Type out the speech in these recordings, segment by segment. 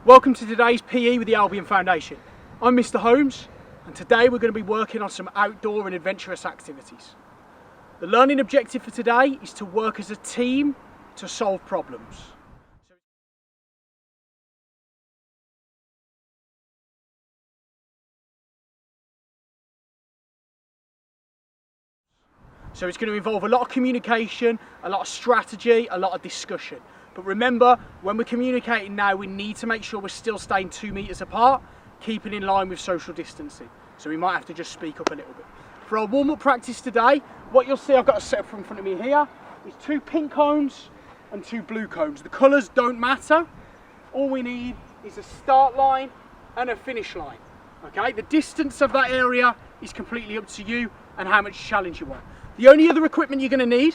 Welcome to today's PE with the Albion Foundation. I'm Mr Holmes, and today we're going to be working on some outdoor and adventurous activities. The learning objective for today is to work as a team to solve problems. So it's going to involve a lot of communication, a lot of strategy, a lot of discussion. But remember, when we're communicating now, we need to make sure we're still staying 2 meters apart, keeping in line with social distancing. So we might have to just speak up a little bit. For our warm-up practice today, what you'll see I've got a set up in front of me here is 2 pink cones and 2 blue cones. The colours don't matter. All we need is a start line and a finish line. Okay, the distance of that area is completely up to you and how much challenge you want. The only other equipment you're going to need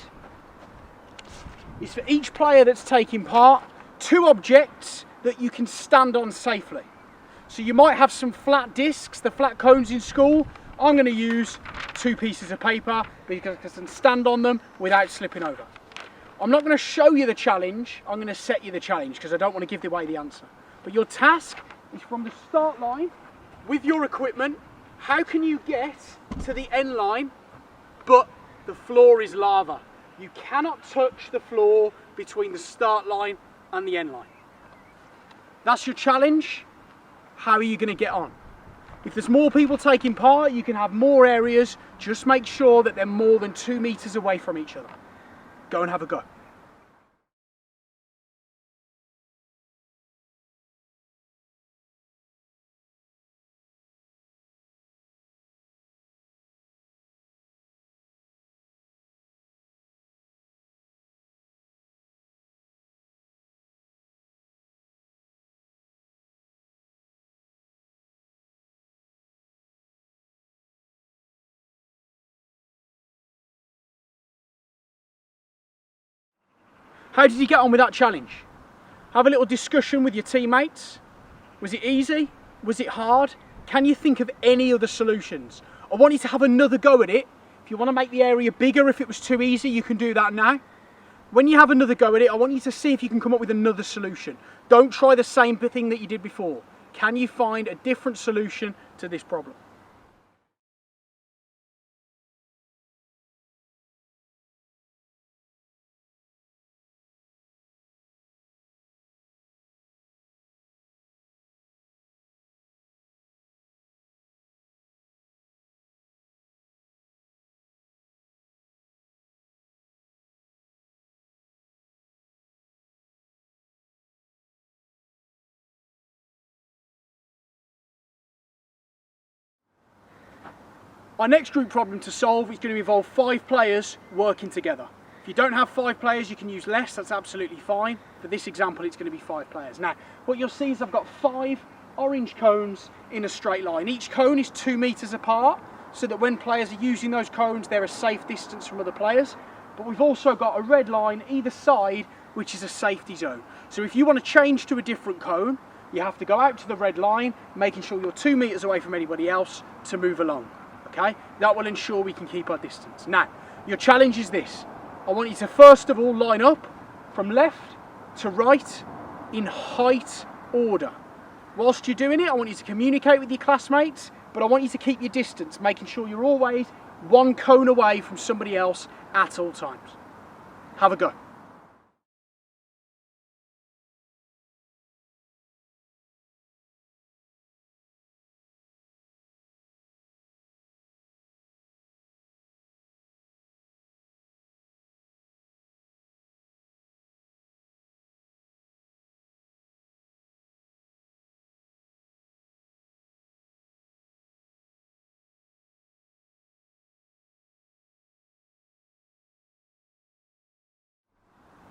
is for each player that's taking part, 2 objects that you can stand on safely. So you might have some flat discs, the flat cones in school. I'm going to use 2 pieces of paper because I can stand on them without slipping over. I'm not going to show you the challenge, I'm going to set you the challenge because I don't want to give away the answer. But your task is from the start line with your equipment, how can you get to the end line but the floor is lava? You cannot touch the floor between the start line and the end line. That's your challenge. How are you going to get on? If there's more people taking part, you can have more areas. Just make sure that they're more than 2 meters away from each other. Go and have a go. How did you get on with that challenge? Have a little discussion with your teammates. Was it easy? Was it hard? Can you think of any other solutions? I want you to have another go at it. If you want to make the area bigger, if it was too easy, you can do that now. When you have another go at it, I want you to see if you can come up with another solution. Don't try the same thing that you did before. Can you find a different solution to this problem? Our next group problem to solve is going to involve 5 players working together. If you don't have 5 players, you can use less, that's absolutely fine. For this example, it's going to be 5 players. Now, what you'll see is I've got 5 orange cones in a straight line. Each cone is 2 meters apart, so that when players are using those cones, they're a safe distance from other players. But we've also got a red line either side, which is a safety zone. So if you want to change to a different cone, you have to go out to the red line, making sure you're 2 meters away from anybody else to move along. Okay, that will ensure we can keep our distance. Now, your challenge is this. I want you to first of all line up from left to right in height order. Whilst you're doing it, I want you to communicate with your classmates, but I want you to keep your distance, making sure you're always 1 cone away from somebody else at all times. Have a go.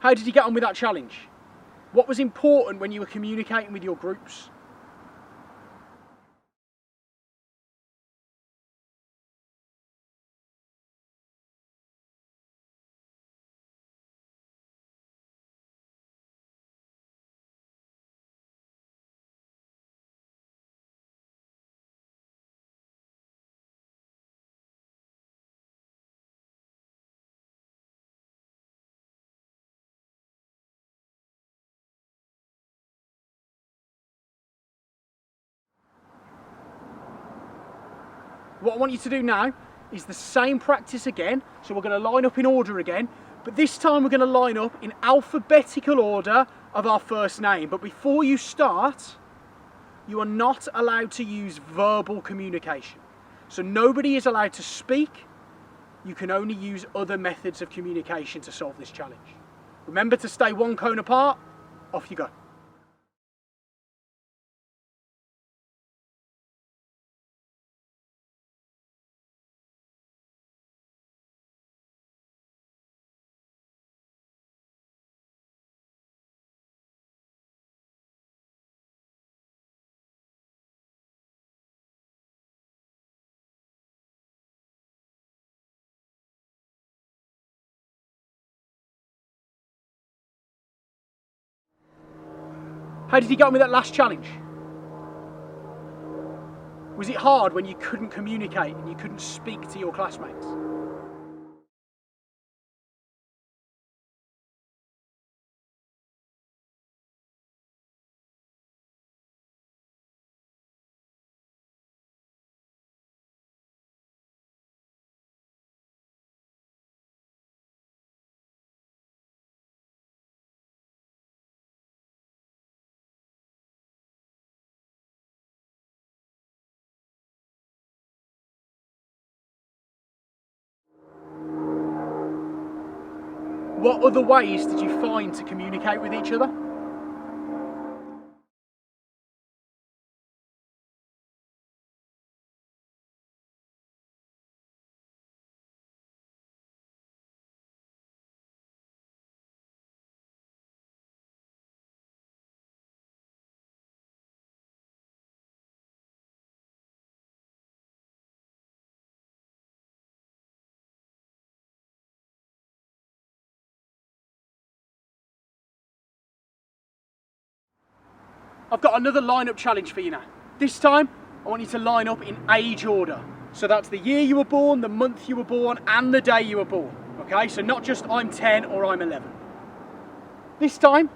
How did you get on with that challenge? What was important when you were communicating with your groups? What I want you to do now is the same practice again. So we're going to line up in order again, but this time we're going to line up in alphabetical order of our first name. But before you start, you are not allowed to use verbal communication. So nobody is allowed to speak. You can only use other methods of communication to solve this challenge. Remember to stay one cone apart. Off you go. How did you get on with that last challenge? Was it hard when you couldn't communicate and you couldn't speak to your classmates? What other ways did you find to communicate with each other? I've got another line-up challenge for you now. This time, I want you to line up in age order. So that's the year you were born, the month you were born, and the day you were born. Okay, so not just I'm 10 or I'm 11. This time,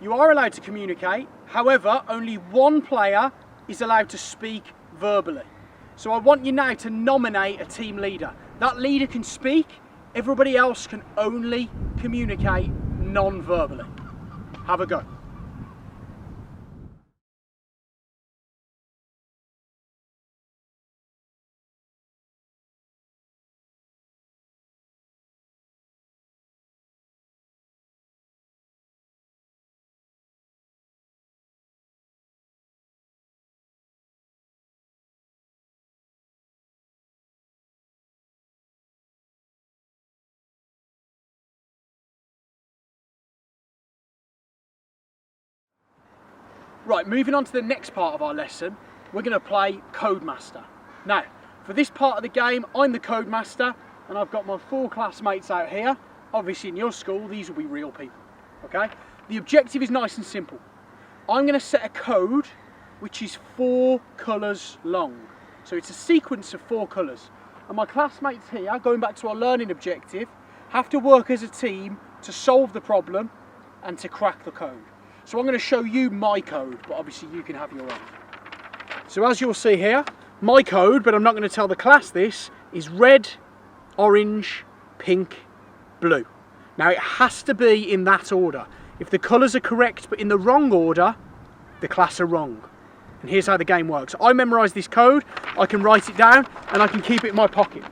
you are allowed to communicate. However, only one player is allowed to speak verbally. So I want you now to nominate a team leader. That leader can speak, everybody else can only communicate non-verbally. Have a go. Right, moving on to the next part of our lesson, we're going to play Codemaster. Now, for this part of the game, I'm the Codemaster, and I've got my 4 classmates out here. Obviously, in your school, these will be real people, okay? The objective is nice and simple. I'm going to set a code which is 4 colours long. So it's a sequence of 4 colours. And my classmates here, going back to our learning objective, have to work as a team to solve the problem and to crack the code. So I'm going to show you my code, but obviously you can have your own. So as you'll see here, my code, but I'm not going to tell the class this, is red, orange, pink, blue. Now it has to be in that order. If the colours are correct but in the wrong order, the class are wrong. And here's how the game works. I memorise this code, I can write it down, and I can keep it in my pocket.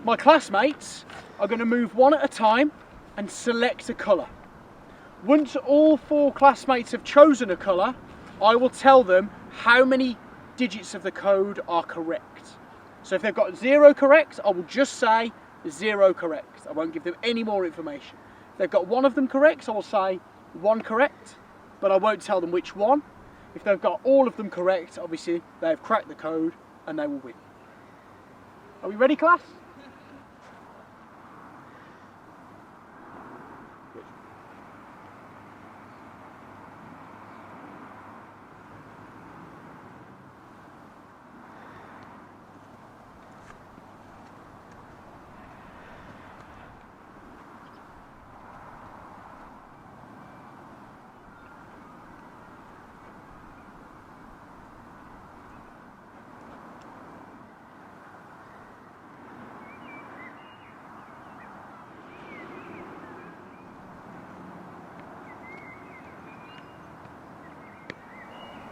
My classmates are going to move one at a time and select a colour. Once all 4 classmates have chosen a colour, I will tell them how many digits of the code are correct. So if they've got 0 correct, I will just say 0 correct. I won't give them any more information. If they've got 1 of them correct, I will say 1 correct, but I won't tell them which one. If they've got all of them correct, obviously they've cracked the code and they will win. Are we ready, class?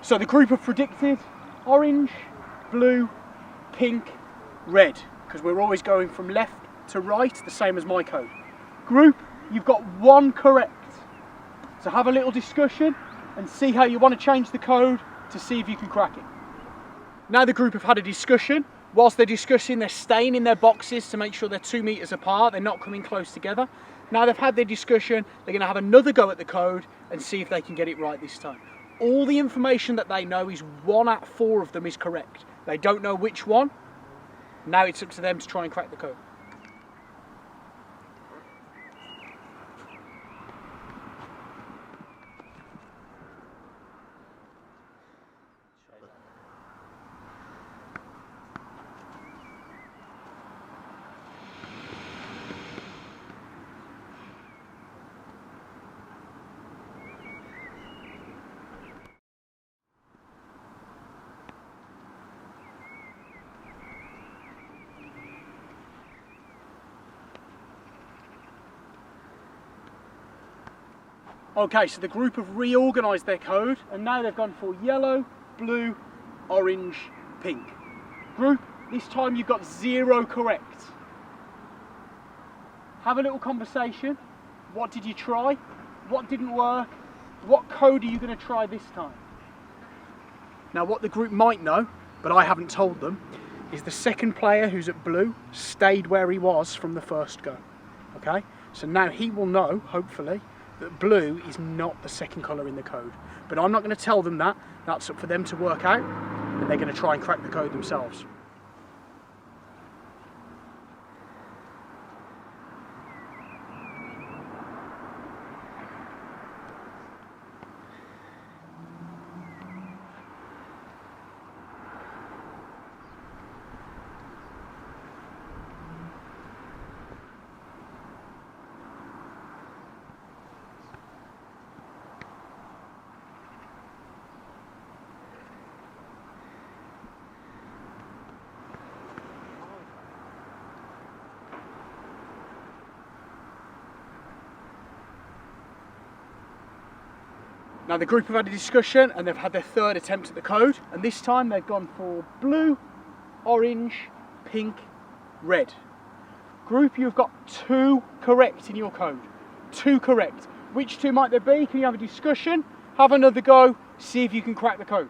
So the group have predicted orange, blue, pink, red, because we're always going from left to right, the same as my code. Group, you've got one correct. So have a little discussion and see how you want to change the code to see if you can crack it. Now the group have had a discussion. Whilst they're discussing, they're staying in their boxes to make sure they're 2 meters apart, they're not coming close together. Now they've had their discussion, they're going to have another go at the code and see if they can get it right this time. All the information that they know is 1 out of 4 of them is correct. They don't know which one. Now it's up to them to try and crack the code. Okay, so the group have reorganised their code and now they've gone for yellow, blue, orange, pink. Group, this time you've got 0 correct. Have a little conversation. What did you try? What didn't work? What code are you going to try this time? Now what the group might know, but I haven't told them, is the second player who's at blue stayed where he was from the first go. Okay, so now he will know, hopefully, that blue is not the second colour in the code. But I'm not going to tell them that. That's up for them to work out, and they're going to try and crack the code themselves. Now the group have had a discussion and they've had their third attempt at the code, and this time they've gone for blue, orange, pink, red. Group, you've got 2 correct in your code. 2 correct. Which 2 might there be? Can you have a discussion? Have another go, see if you can crack the code.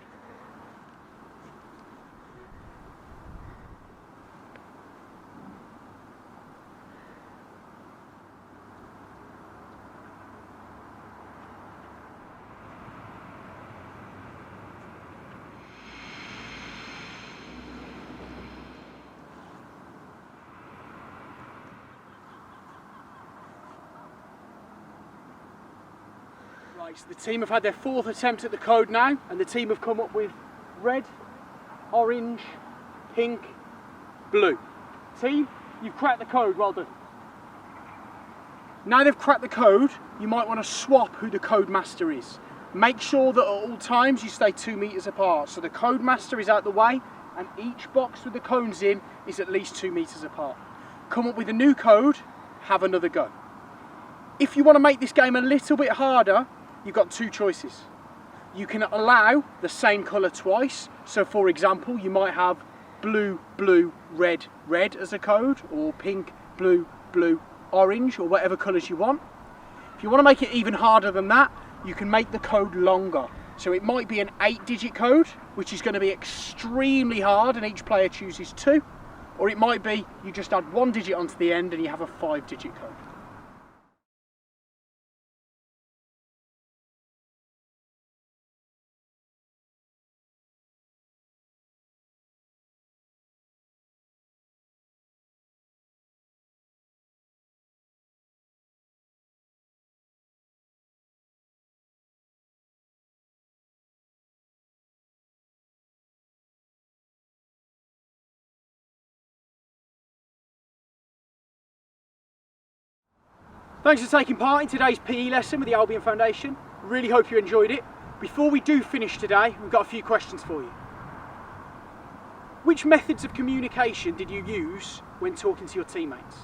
Right, so the team have had their 4th attempt at the code now, and the team have come up with red, orange, pink, blue. Team, you've cracked the code, well done. Now they've cracked the code, you might want to swap who the codemaster is. Make sure that at all times you stay 2 meters apart. So the codemaster is out the way, and each box with the cones in is at least 2 meters apart. Come up with a new code, have another go. If you want to make this game a little bit harder, you've got 2 choices. You can allow the same colour twice. So for example, you might have blue, blue, red, red as a code, or pink, blue, blue, orange, or whatever colours you want. If you want to make it even harder than that, you can make the code longer. So it might be an 8-digit code, which is going to be extremely hard and each player chooses 2. Or it might be you just add 1 digit onto the end and you have a 5-digit code. Thanks for taking part in today's PE lesson with the Albion Foundation. Really hope you enjoyed it. Before we do finish today, we've got a few questions for you. Which methods of communication did you use when talking to your teammates?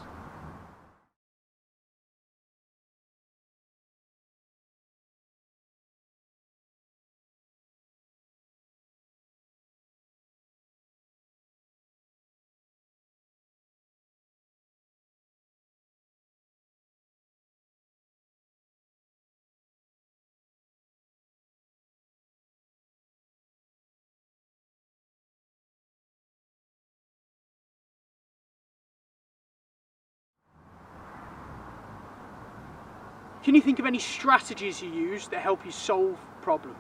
Can you think of any strategies you use that help you solve problems?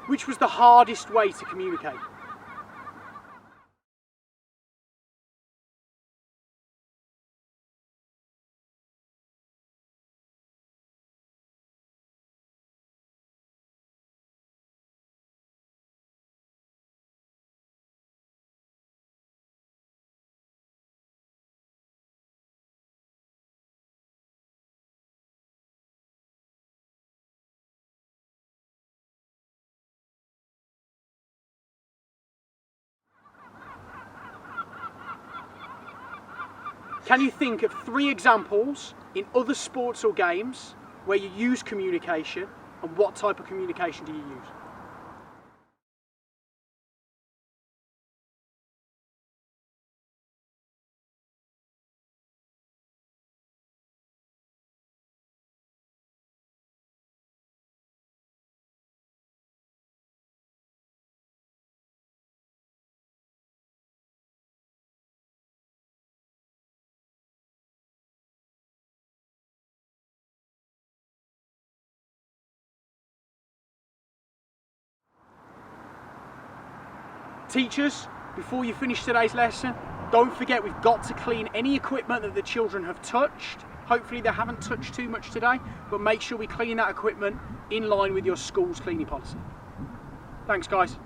Which was the hardest way to communicate? Can you think of 3 examples in other sports or games where you use communication, and what type of communication do you use? Teachers, before you finish today's lesson, don't forget we've got to clean any equipment that the children have touched. Hopefully they haven't touched too much today, but make sure we clean that equipment in line with your school's cleaning policy. Thanks guys.